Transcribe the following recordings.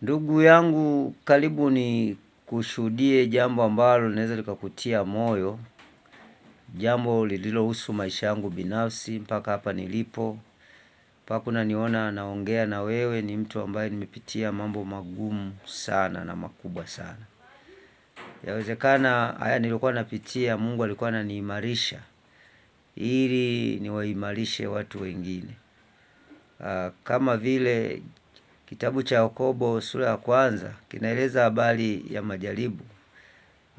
Ndugu yangu, karibu ni kushuhudie jambo ambalo linaweza likakutia moyo, jambo lililohusu maisha yangu binafsi mpaka hapa nilipo. Mpaka unaniona naongea na wewe, ni mtu ambaye nimepitia mambo magumu sana na makubwa sana. Yawezekana haya nilikuwa napitia, Mungu alikuwa ananiimarisha ili niwaimarishe watu wengine. Kama vile kitabu cha Yakobo sura ya kwanza kinaeleza habari ya majaribu.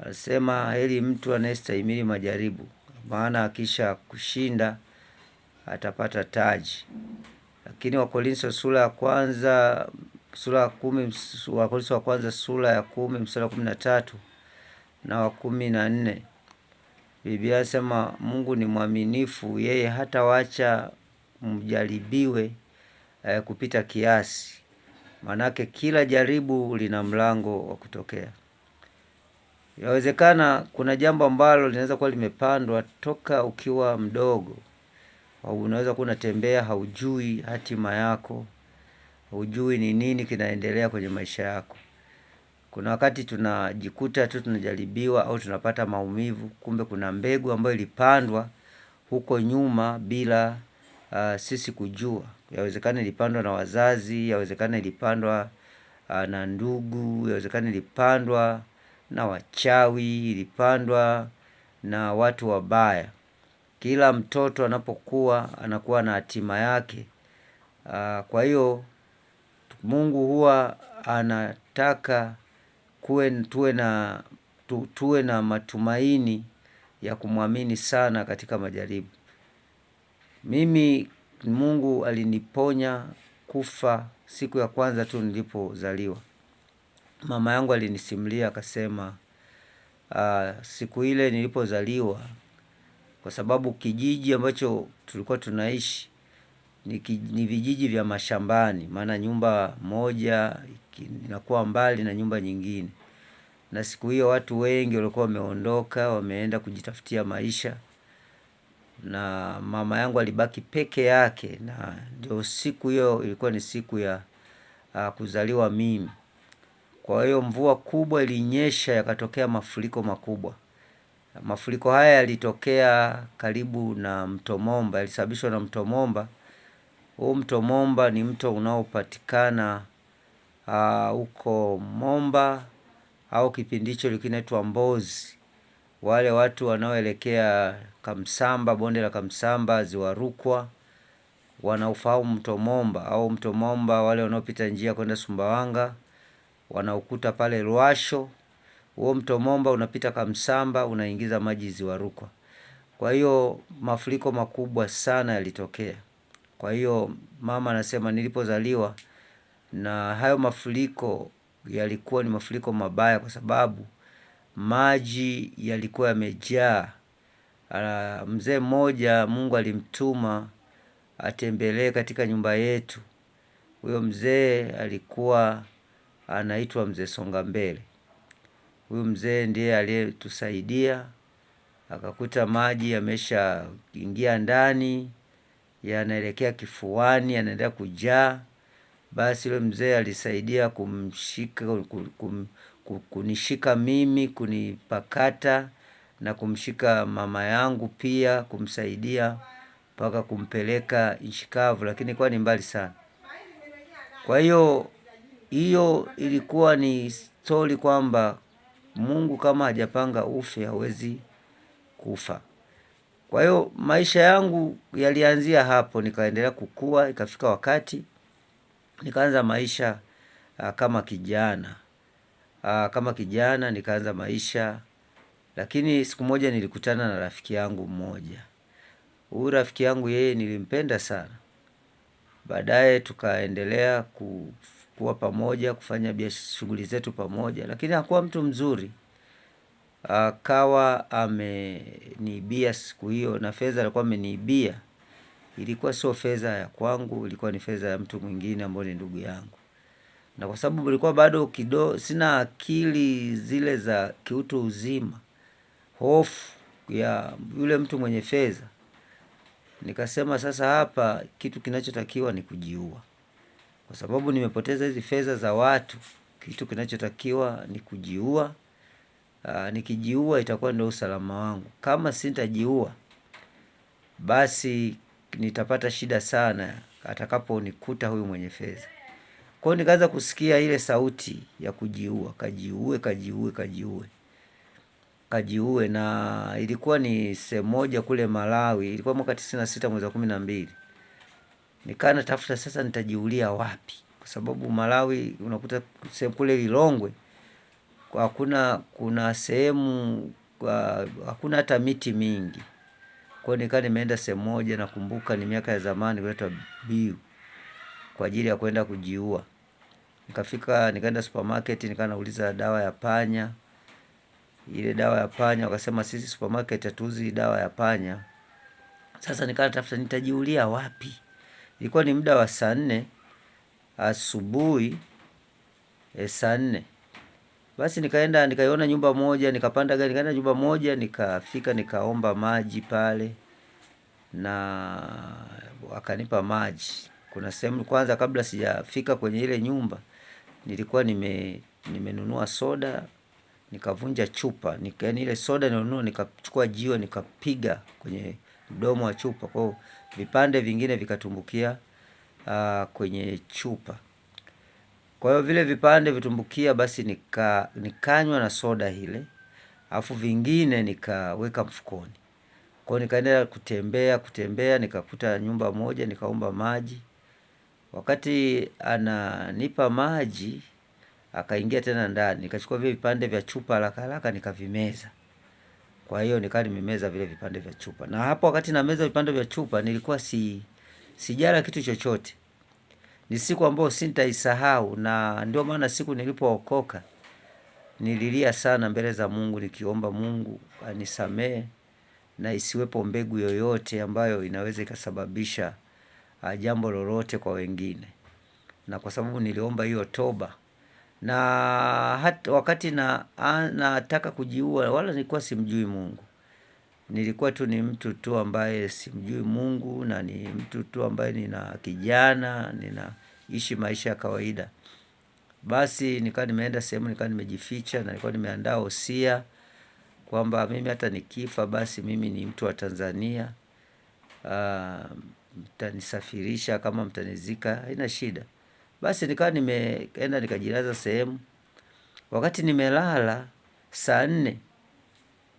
Anasema heri mtu anayestahimili majaribu, maana akisha kushinda atapata taji. Lakini Wakorintho sura ya kwanza sura ya 10, Wakorintho wa kwanza sura ya 10 mstari wa 13 na wa 14, Biblia inasema Mungu ni mwaminifu, yeye hataacha mjaribiwe kupita kiasi. Manake kila jaribu lina mlango wa kutokea. Yawezekana kuna jambo ambalo linaweza kuwa limepandwa toka ukiwa mdogo. Unaweza kuwa unatembea haujui hatima yako, haujui ni nini kinaendelea kwenye maisha yako. Kuna wakati tunajikuta tu tunajaribiwa au tunapata maumivu, kumbe kuna mbegu ambayo ilipandwa huko nyuma bila sisi kujua. Yawezekana ilipandwa na wazazi, yawezekana ilipandwa na ndugu, yawezekana ilipandwa na wachawi, ilipandwa na watu wabaya. Kila mtoto anapokuwa anakuwa na hatima yake. Kwa hiyo Mungu huwa anataka tuwe na matumaini ya kumwamini sana katika majaribu. Mimi Mungu aliniponya kufa siku ya kwanza tu nilipozaliwa. Mama yangu alinisimulia akasema, siku ile nilipozaliwa, kwa sababu kijiji ambacho tulikuwa tunaishi ni vijiji vya mashambani, maana nyumba moja inakuwa mbali na nyumba nyingine. Na siku hiyo watu wengi walikuwa wameondoka, wameenda kujitafutia maisha, na mama yangu alibaki peke yake, na ndio siku hiyo ilikuwa ni siku ya kuzaliwa mimi. Kwa hiyo mvua kubwa ilinyesha, yakatokea mafuriko makubwa. Mafuriko haya yalitokea karibu na mto Momba, yalisababishwa na mto Momba. Huu mto Momba ni mto unaopatikana huko Momba, au kipindi hicho ilikuwa inaitwa Mbozi. Wale watu wanaoelekea Kamsamba, bonde la Kamsamba, Ziwa Rukwa, wanaufahamu mto Momba. Au mto Momba, wale wanaopita njia kwenda Sumbawanga wanaukuta pale Ruasho. Huo mto Momba unapita Kamsamba, unaingiza maji Ziwa Rukwa. Kwa hiyo mafuriko makubwa sana yalitokea. Kwa hiyo mama anasema nilipozaliwa, na hayo mafuriko yalikuwa ni mafuriko mabaya kwa sababu maji yalikuwa yamejaa. Mzee mmoja Mungu alimtuma atembelee katika nyumba yetu. Huyo mzee alikuwa anaitwa Mzee Songa Mbele. Huyo mzee ndiye aliyetusaidia, akakuta maji yamesha ingia ndani, yanaelekea kifuani, yanaendelea kujaa. Basi yule mzee alisaidia kunishika mimi, kunipakata, na kumshika mama yangu pia, kumsaidia mpaka kumpeleka nchi kavu, lakini kwa ni mbali sana. Kwa hiyo ilikuwa ni story kwamba Mungu kama hajapanga ufe hawezi kufa. Kwa hiyo maisha yangu yalianzia hapo, nikaendelea kukua, ikafika wakati nikaanza maisha kama kijana. Kama kijana nikaanza maisha, lakini siku moja nilikutana na rafiki yangu mmoja. Huyu rafiki yangu yeye nilimpenda sana. Baadaye tukaendelea kuwa pamoja, kufanya shughuli zetu pamoja, lakini hakuwa mtu mzuri. Akawa ameniibia siku hiyo, na fedha alikuwa ameniibia ilikuwa sio fedha ya kwangu, ilikuwa ni fedha ya mtu mwingine ambaye ni ndugu yangu. Na kwa sababu nilikuwa bado kidogo sina akili zile za kiutu uzima, hofu ya yule mtu mwenye fedha, nikasema sasa hapa kitu kinachotakiwa ni kujiua. kwa sababu nimepoteza hizi fedha za watu. Kitu kinachotakiwa ni kujiua. Nikijiua itakuwa ndio usalama wangu. Kama sintajiua, basi nitapata shida sana atakapo nikuta huyu mwenye fedha. Kwa hiyo nikaanza kusikia ile sauti ya kujiua, kajiue, kajiue, kajiue, kajiue. Na ilikuwa ni sehemu moja kule Malawi, ilikuwa mwaka 96 mwezi wa 12. Nikaa natafuta sasa nitajiulia wapi, kwa sababu Malawi unakuta sehemu kule Lilongwe kuna sehemu hakuna hata miti mingi. Kwa hiyo nikaa nimeenda sehemu moja, nakumbuka ni miaka ya zamani, kuletwa Biu kwa ajili ya kwenda kujiua. Nikafika, nikaenda supermarket, nikaa nauliza dawa ya panya. Ile dawa ya panya wakasema sisi supermarket hatuuzi dawa ya panya. Sasa nikaa natafuta nitajiulia wapi. Ilikuwa ni muda wa saa 4 asubuhi, saa 4. Basi nikaenda nikaiona nyumba moja, nikapanda gari nikaenda nyumba moja, nikafika nikaomba maji pale na wakanipa maji. Kuna sehemu kwanza kabla sijafika kwenye ile nyumba nilikuwa nimenunua soda, nikavunja chupa, yaani ile soda nilinunua nikachukua jiwe nikapiga kwenye mdomo wa chupa, kwa hiyo vipande vingine vikatumbukia kwenye chupa. Kwa hiyo vile vipande vitumbukia, basi nikanywa na soda ile, alafu vingine nikaweka mfukoni. Kwa hiyo nikaendelea kutembea, nikakuta nyumba moja, nikaomba maji. Wakati ananipa maji, akaingia tena ndani, nikachukua vile vipande vya chupa haraka haraka nikavimeza. Kwa hiyo nikaa nimemeza vile vipande vya chupa. Na hapo wakati nameza vipande vya chupa nilikuwa sijala kitu chochote. Ni siku ambayo sintaisahau, na ndio maana siku nilipookoka nililia sana mbele za Mungu nikiomba Mungu anisamee na isiwepo mbegu yoyote ambayo inaweza ikasababisha jambo lolote kwa wengine. Na kwa sababu niliomba hiyo toba, na hata wakati nataka kujiua wala nilikuwa simjui Mungu. Nilikuwa tu ni mtu tu ambaye simjui Mungu, na ni mtu tu ambaye nina kijana, ninaishi maisha ya kawaida. Basi nikaa nimeenda sehemu, nikaa nimejificha, na nilikuwa nimeandaa hosia kwamba mimi hata nikifa basi mimi ni mtu wa Tanzania. Mtanisafirisha, kama mtanizika haina shida. Basi nikaa nimeenda nikajilaza sehemu. Wakati nimelala saa 4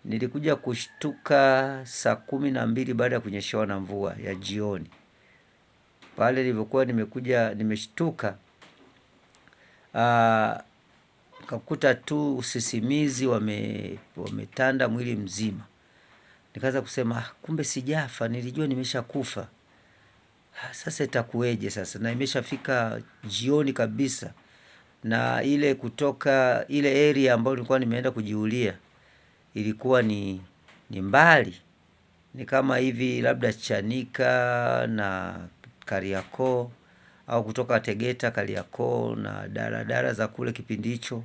nilikuja kushtuka saa 12 baada ya kunyeshewa na mvua ya jioni. Pale nilivyokuwa nimeshtuka, nikakuta tu usisimizi wametanda mwili mzima. Nikaanza kusema kumbe sijafa, nilijua nimeshakufa. Sasa itakuweje sasa, na imeshafika jioni kabisa, na ile kutoka ile area ambayo nilikuwa nimeenda kujiulia ilikuwa ni mbali, ni kama hivi labda Chanika na Kariakoo, au kutoka Tegeta Kariakoo na daladala za kule kipindi hicho,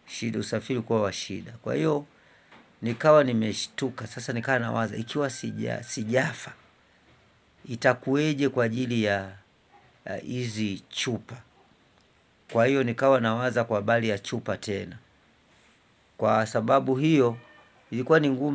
shida usafiri kwa wa shida. Kwa hiyo nikawa nimeshtuka sasa, nikawa nawaza ikiwa sijafa itakuweje kwa ajili ya hizi chupa. Kwa hiyo nikawa nawaza kwa habari ya chupa tena. Kwa sababu hiyo ilikuwa ni ngumu.